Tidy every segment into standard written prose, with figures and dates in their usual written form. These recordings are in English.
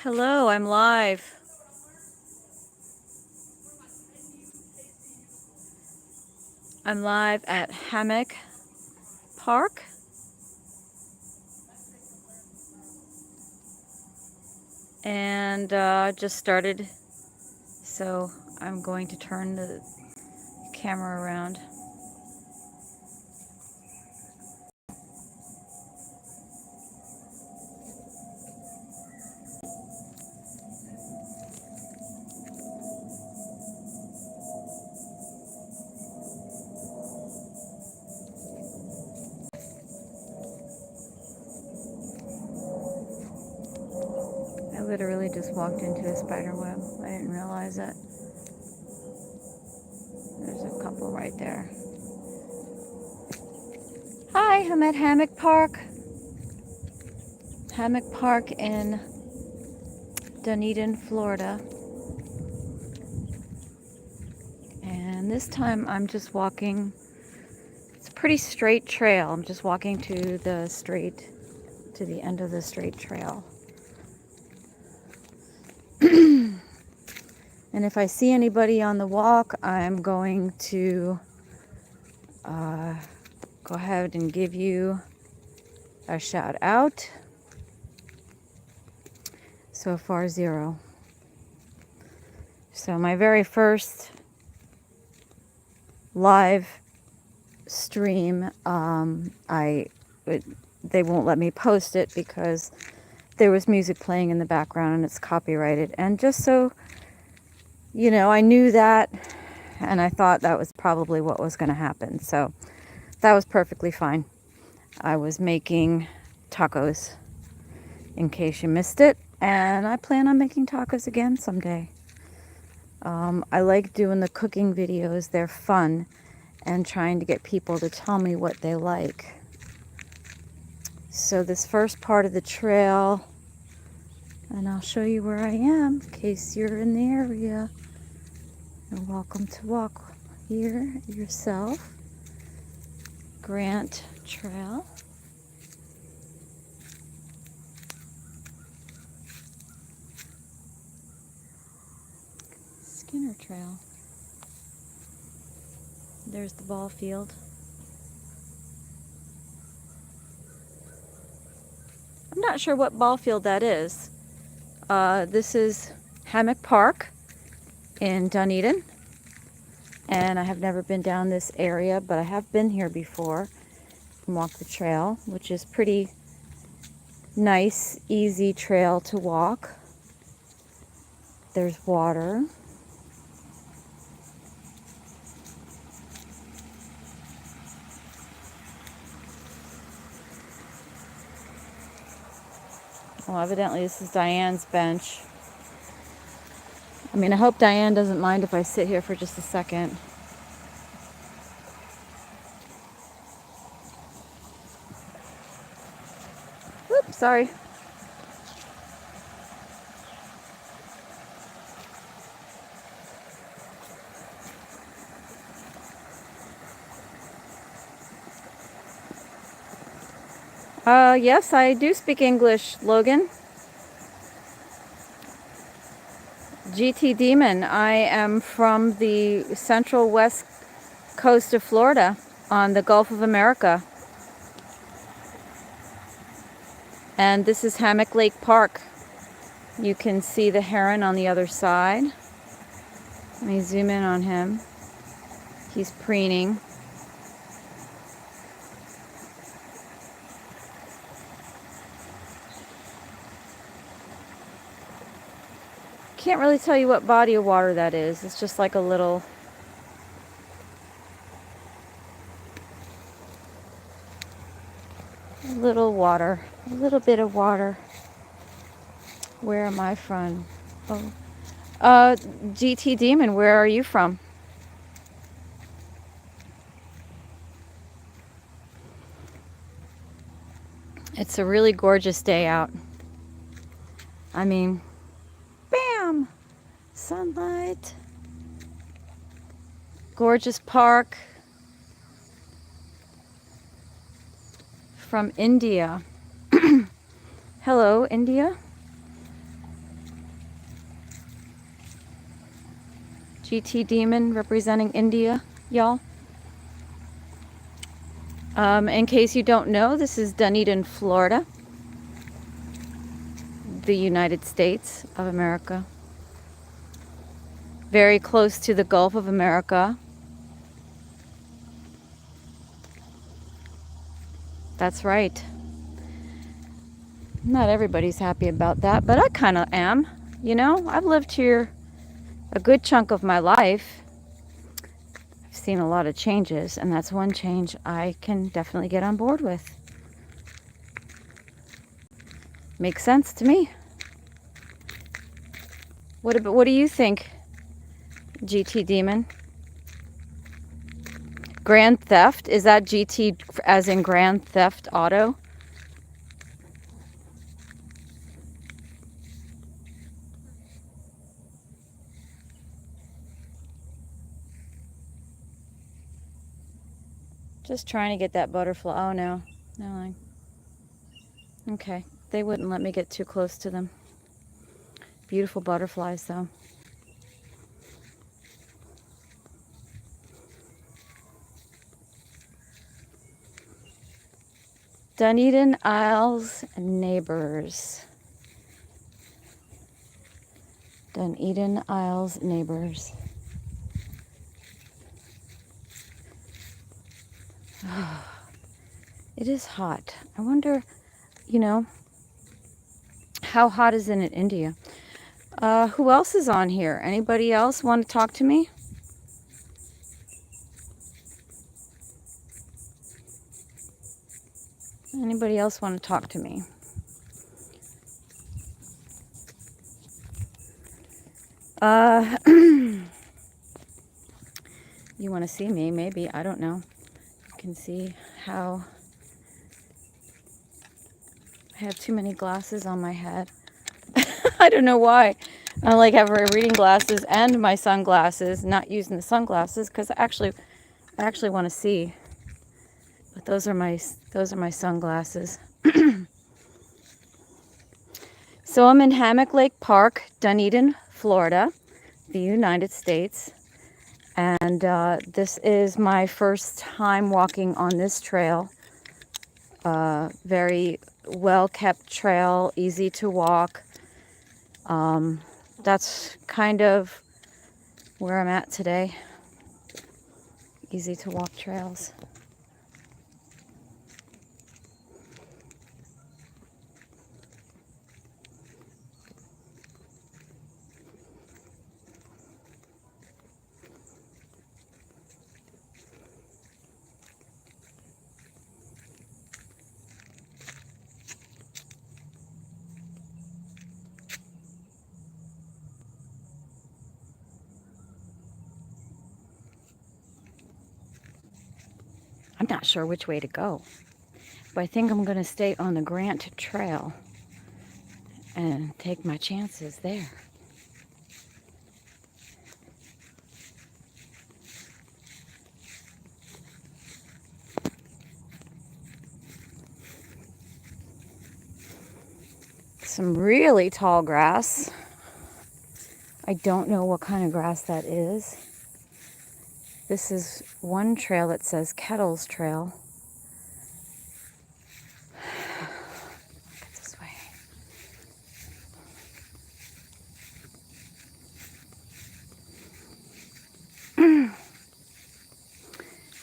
Hello, I'm live. I'm live at Hammock Park. And just started, so I'm going to turn the camera around. I literally just walked into a spider web. I didn't realize it. There's a couple right there. Hi, I'm at Hammock Park. Hammock Park in Dunedin, Florida. And this time I'm just walking. It's a pretty straight trail. I'm just walking to the end of the straight trail. And if I see anybody on the walk, I'm going to go ahead and give you a shout out. So far, 0. So my very first live stream, they won't let me post it because there was music playing in the background and it's copyrighted. And just so you know, I knew that, and I thought that was probably what was going to happen. So that was perfectly fine. I was making tacos, in case you missed it, and I plan on making tacos again someday. I like doing the cooking videos. They're fun, and trying to get people to tell me what they like. So this first part of the trail, and I'll show you where I am in case you're in the area. You're welcome to walk here yourself. Grant Trail. Skinner Trail. There's the ball field. I'm not sure what ball field that is. This is Hammock Park in Dunedin. And I have never been down this area, but I have been here before and walked the trail, which is pretty nice, easy trail to walk. There's water. Well, evidently this is Diane's bench. I mean, I hope Diane doesn't mind if I sit here for just a second. Oops, sorry. Yes, I do speak English, Logan. GT Demon. I am from the central west coast of Florida on the Gulf of America. And this is Hammock Lake Park. You can see the heron on the other side. Let me zoom in on him. He's preening. Can't really tell you what body of water that is. It's just like a little water, a little bit of water. Where am I from? Oh, GT Demon, where are you from? It's a really gorgeous day out. I mean, bam! Sunlight. Gorgeous park. From India. Hello, India. GT Demon representing India, y'all. In case you don't know, this is Dunedin, Florida, the United States of America. Very close to the Gulf of America. That's right. Not everybody's happy about that, but I kind of am. You know, I've lived here a good chunk of my life. I've seen a lot of changes, and that's one change I can definitely get on board with. Makes sense to me. What do you think, GT Demon? Grand Theft? Is that GT as in Grand Theft Auto? Just trying to get that butterfly. Oh, no. No. Okay. They wouldn't let me get too close to them. Beautiful butterflies, though. Dunedin Isles neighbors. Dunedin Isles neighbors. It is hot. I wonder, you know, how hot is it in India? Who else is on here? Anybody else want to talk to me? Anybody else want to talk to me? You want to see me, maybe. I don't know. You can see how I have too many glasses on my head. I don't know why. I like have reading glasses and my sunglasses, not using the sunglasses because I actually want to see. But those are my sunglasses. So I'm in Hammock Lake Park, Dunedin, Florida, the United States. And this is my first time walking on this trail. Very well-kept trail, easy to walk. That's kind of where I'm at today. Easy to walk trails. I'm not sure which way to go, but I think I'm going to stay on the Grant Trail and take my chances there. Some really tall grass. I don't know what kind of grass that is. This is one trail that says Kettles Trail. Get this way.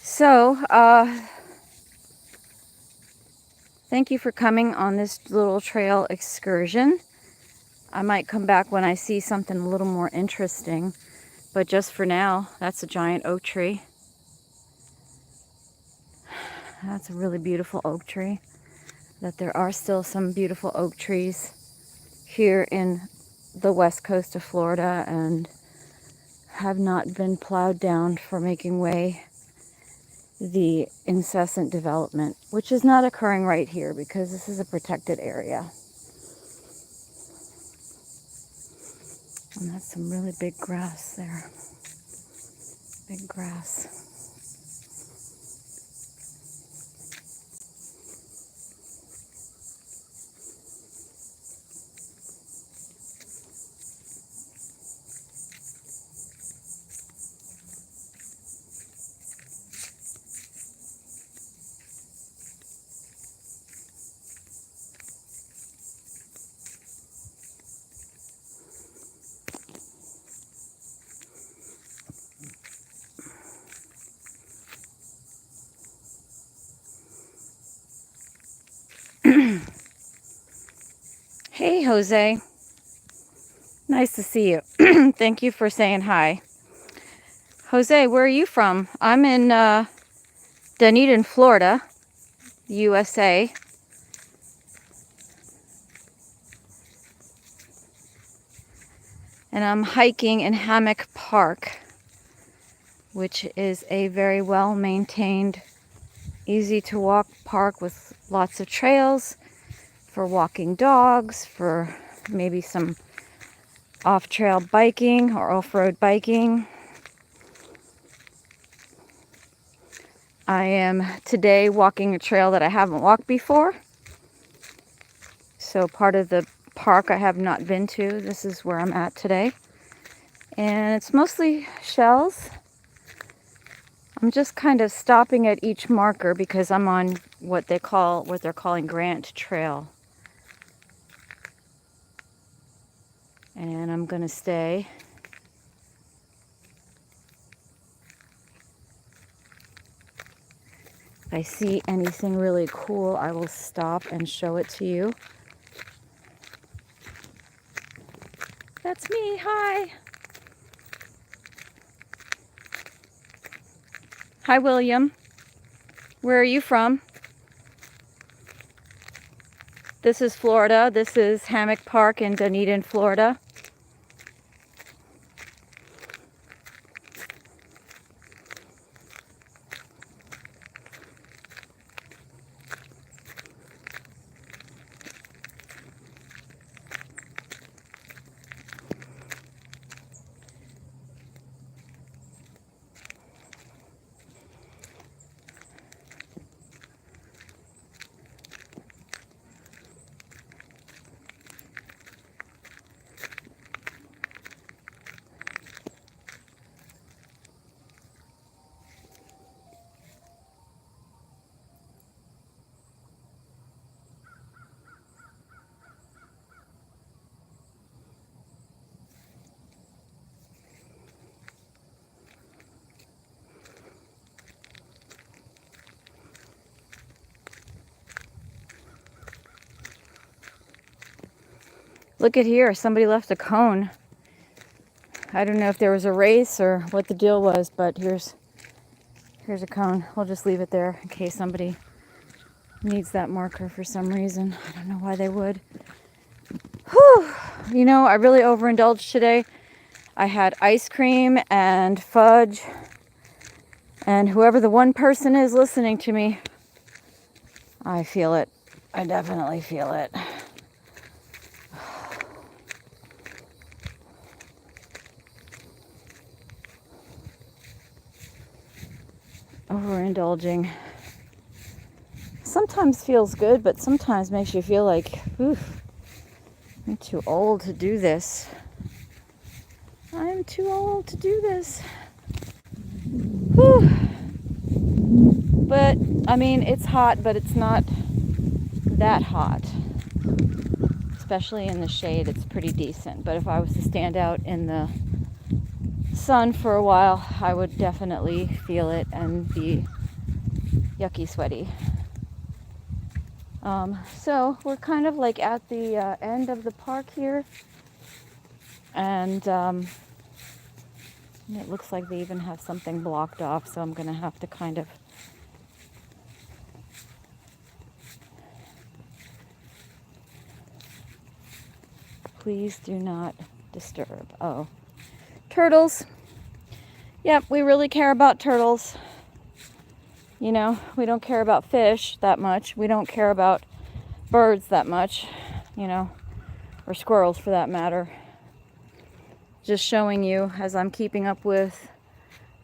So, thank you for coming on this little trail excursion. I might come back when I see something a little more interesting. But just for now, that's a giant oak tree. That's a really beautiful oak tree. That there are still some beautiful oak trees here in the west coast of Florida and have not been plowed down for making way the incessant development, which is not occurring right here because this is a protected area. And that's some really big grass there. Big grass. Hey, Jose. Nice to see you. Thank you for saying hi. Jose, where are you from? I'm in Dunedin, Florida, USA. And I'm hiking in Hammock Park, which is a very well-maintained, easy-to-walk park with lots of trails for walking dogs, for maybe some off-trail biking or off-road biking. I am today walking a trail that I haven't walked before. So part of the park I have not been to. This is where I'm at today. And it's mostly shells. I'm just kind of stopping at each marker because I'm on what they're calling Grant Trail. And I'm going to stay. If I see anything really cool, I will stop and show it to you. That's me. Hi. Hi, William. Where are you from? This is Florida. This is Hammock Park in Dunedin, Florida. Look at here, somebody left a cone. I don't know if there was a race or what the deal was, but here's a cone. We'll just leave it there in case somebody needs that marker for some reason. I don't know why they would. Whew! You know, I really overindulged today. I had ice cream and fudge, and whoever the one person is listening to me, I feel it. I definitely feel it. Overindulging sometimes feels good, but sometimes makes you feel like, oof, I'm too old to do this. I'm too old to do this. Whew. But, I mean, it's hot, but it's not that hot. Especially in the shade, it's pretty decent. But if I was to stand out in the sun for a while, I would definitely feel it and be yucky sweaty. So we're kind of like at the end of the park here, and it looks like they even have something blocked off, so I'm gonna have to kind of please do not disturb. Oh, turtles. Yep, we really care about turtles. You know, we don't care about fish that much. We don't care about birds that much, you know, or squirrels for that matter. Just showing you as I'm keeping up with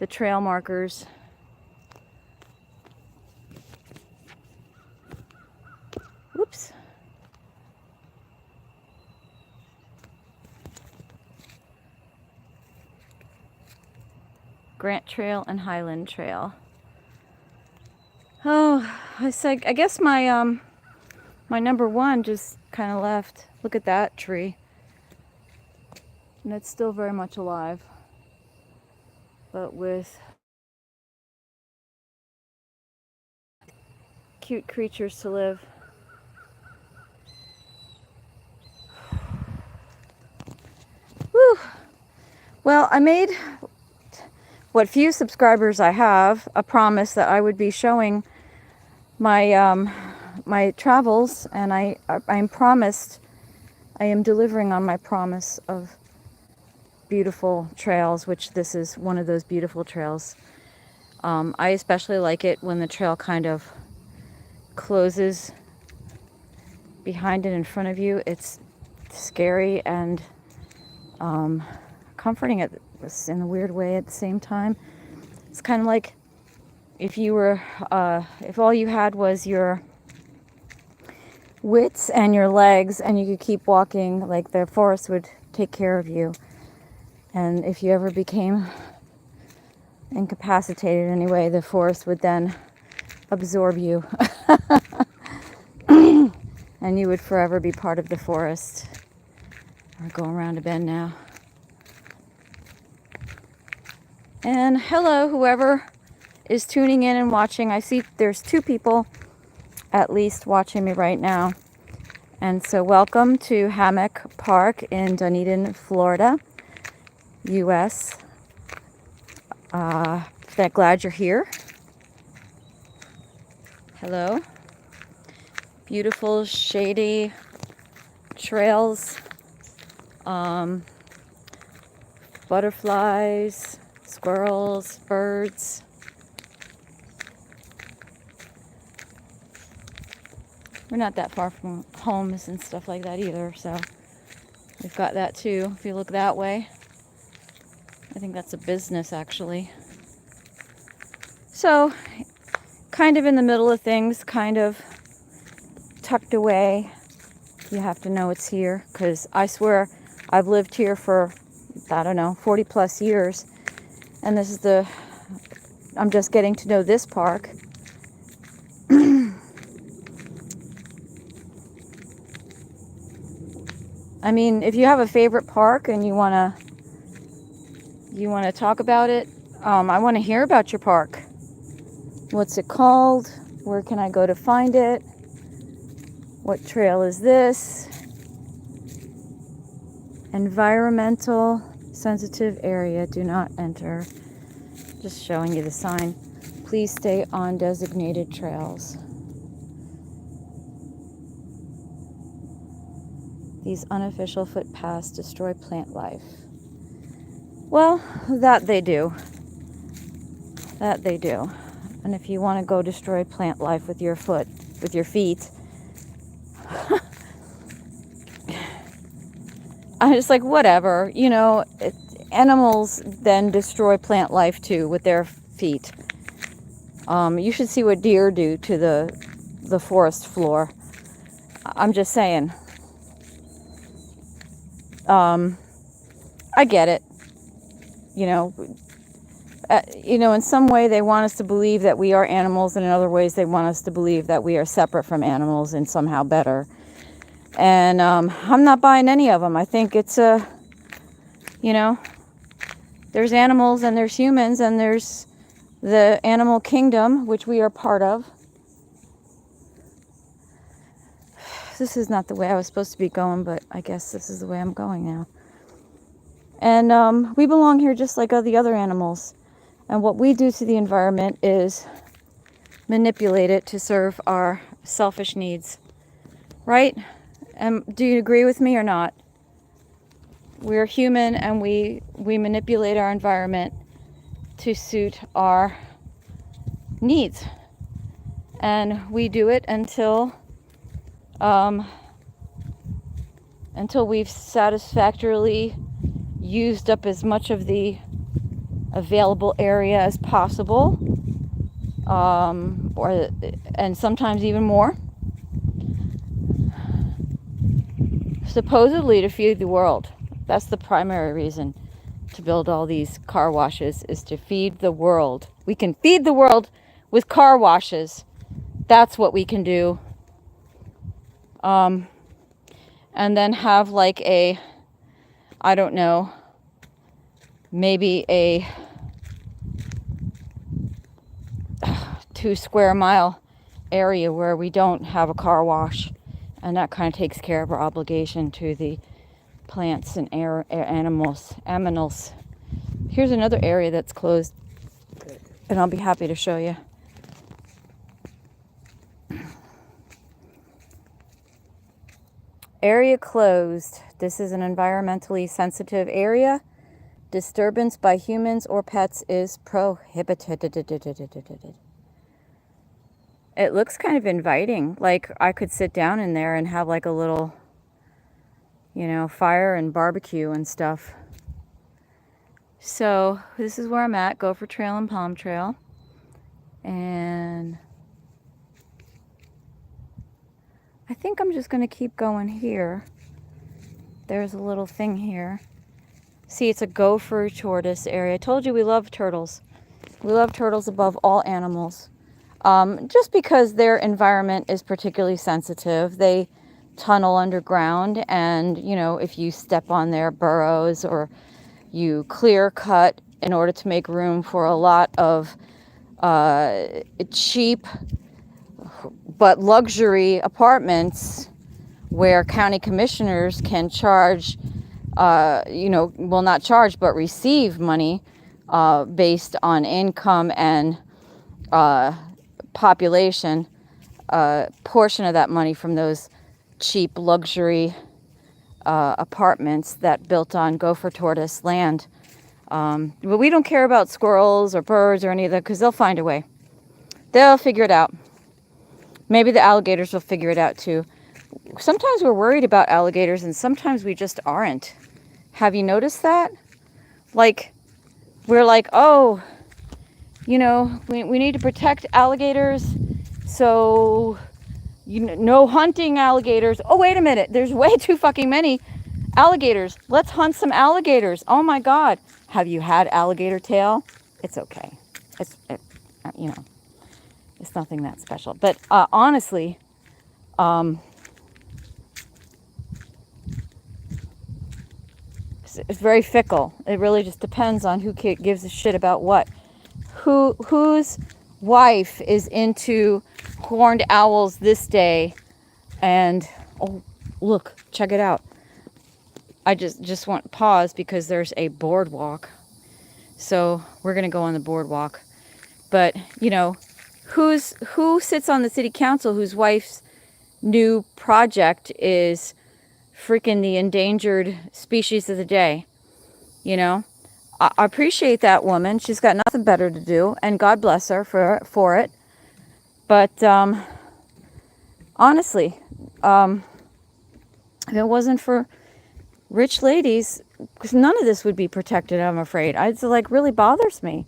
the trail markers. Whoops. Grant Trail and Highland Trail. Oh, I guess my my number one just kind of left. Look at that tree. And it's still very much alive. But with cute creatures to live. Well, I made what few subscribers I have a promise that I would be showing my travels, and I'm promised, I am delivering on my promise of beautiful trails, which this is one of those beautiful trails. I especially like it when the trail kind of closes behind and in front of you. It's scary and comforting in a weird way at the same time. It's kind of like if you were, if all you had was your wits and your legs and you could keep walking, like the forest would take care of you. And if you ever became incapacitated anyway, the forest would then absorb you. And you would forever be part of the forest. We're going around a bend now. And hello, whoever is tuning in and watching. I see there's 2 people at least watching me right now. And so welcome to Hammock Park in Dunedin, Florida, US. Glad you're here. Hello. Beautiful, shady trails, butterflies, squirrels, birds. We're not that far from homes and stuff like that either, so we've got that too. If you look that way, I think that's a business actually. So, kind of in the middle of things, kind of tucked away. You have to know it's here, because I swear I've lived here for, I don't know, 40 plus years, and this is I'm just getting to know this park. I mean, if you have a favorite park and you wanna talk about it, I want to hear about your park. What's it called? Where can I go to find it? What trail is this? Environmental sensitive area, do not enter. Just showing you the sign. Please stay on designated trails. These unofficial footpaths destroy plant life. Well, that they do. That they do. And if you want to go destroy plant life with your feet, I'm just like, whatever. You know, animals then destroy plant life too with their feet. You should see what deer do to the forest floor. I'm just saying. I get it. You know, in some way they want us to believe that we are animals, and in other ways they want us to believe that we are separate from animals and somehow better. And I'm not buying any of them. I think it's there's animals and there's humans and there's the animal kingdom, which we are part of. This is not the way I was supposed to be going, but I guess this is the way I'm going now. And we belong here just like the other animals. And what we do to the environment is manipulate it to serve our selfish needs. Right? And do you agree with me or not? We're human and we manipulate our environment to suit our needs. And we do it until we've satisfactorily used up as much of the available area as possible, and sometimes even more, supposedly to feed the world. That's the primary reason to build all these car washes, is to feed the world. We can feed the world with car washes. That's what we can do. And then have like a, I don't know, maybe a 2 square mile area where we don't have a car wash, and that kind of takes care of our obligation to the plants and animals. Here's another area that's closed, and I'll be happy to show you. Area closed. This is an environmentally sensitive area. Disturbance by humans or pets is prohibited. It looks kind of inviting. Like I could sit down in there and have like a little, fire and barbecue and stuff. So this is where I'm at, Gopher Trail and Palm Trail. And I think I'm just going to keep going here. There's a little thing here. See, it's a gopher tortoise area. I told you we love turtles. We love turtles above all animals. Just because their environment is particularly sensitive. They tunnel underground, and, if you step on their burrows or you clear cut in order to make room for a lot of cheap but luxury apartments where county commissioners can charge, will not charge, but receive money based on income and population, portion of that money from those cheap luxury apartments that built on gopher tortoise land. But we don't care about squirrels or birds or any of that because they'll find a way. They'll figure it out. Maybe the alligators will figure it out too. Sometimes we're worried about alligators and sometimes we just aren't. Have you noticed that? Like, we're like, oh, we need to protect alligators, so no hunting alligators. Oh, wait a minute, there's way too fucking many alligators. Let's hunt some alligators. Oh my God. Have you had alligator tail? It's okay. It's nothing that special. But honestly, it's very fickle. It really just depends on who gives a shit about what. Whose wife is into horned owls this day? And oh, look, check it out. I just want to pause because there's a boardwalk. So we're gonna go on the boardwalk. But who sits on the city council whose wife's new project is freaking the endangered species of the day? I appreciate that woman. She's got nothing better to do, and God bless her for it. But honestly, if it wasn't for rich ladies, because none of this would be protected, I'm afraid. It's like really bothers me.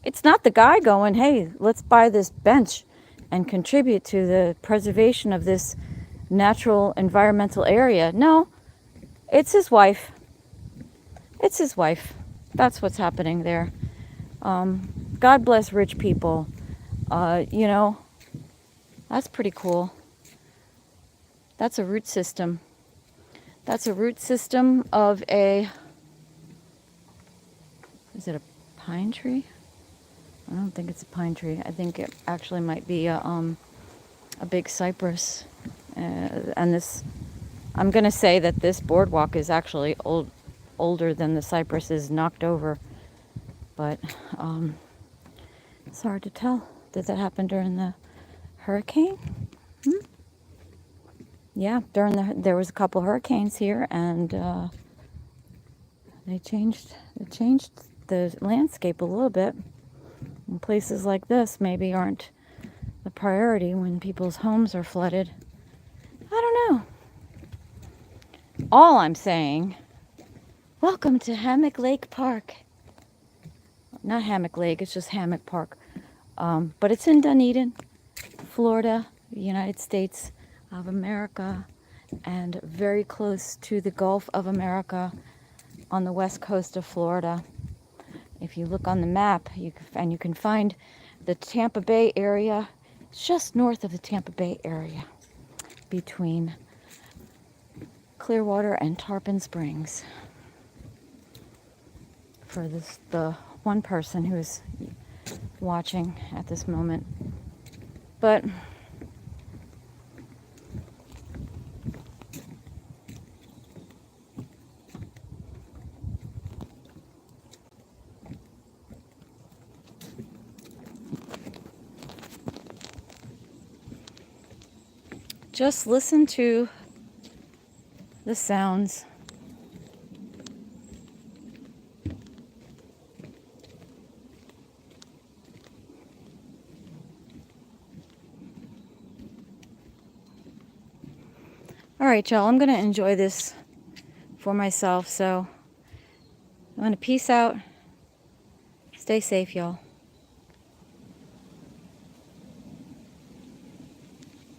It's not the guy going, hey, let's buy this bench and contribute to the preservation of this natural environmental area. No, it's his wife. It's his wife. That's what's happening there. God bless rich people. That's pretty cool. That's a root system. That's a root system of is it a pine tree? I don't think it's a pine tree. I think it actually might be a big cypress. And this, I'm going to say that this boardwalk is actually older than the cypress is knocked over. But it's hard to tell. Did that happen during the hurricane? Yeah, there was a couple hurricanes here, and they changed the landscape a little bit. And places like this maybe aren't the priority when people's homes are flooded. I don't know. All I'm saying, welcome to Hammock Lake Park. Not Hammock Lake, it's just Hammock Park. But it's in Dunedin, Florida, United States of America, and very close to the Gulf of America on the west coast of Florida. If you look on the map, you can find the Tampa Bay area. It's just north of the Tampa Bay area, between Clearwater and Tarpon Springs. For the one person who's watching at this moment. But just listen to the sounds. All right, y'all, I'm going to enjoy this for myself, so I'm going to peace out. Stay safe, y'all.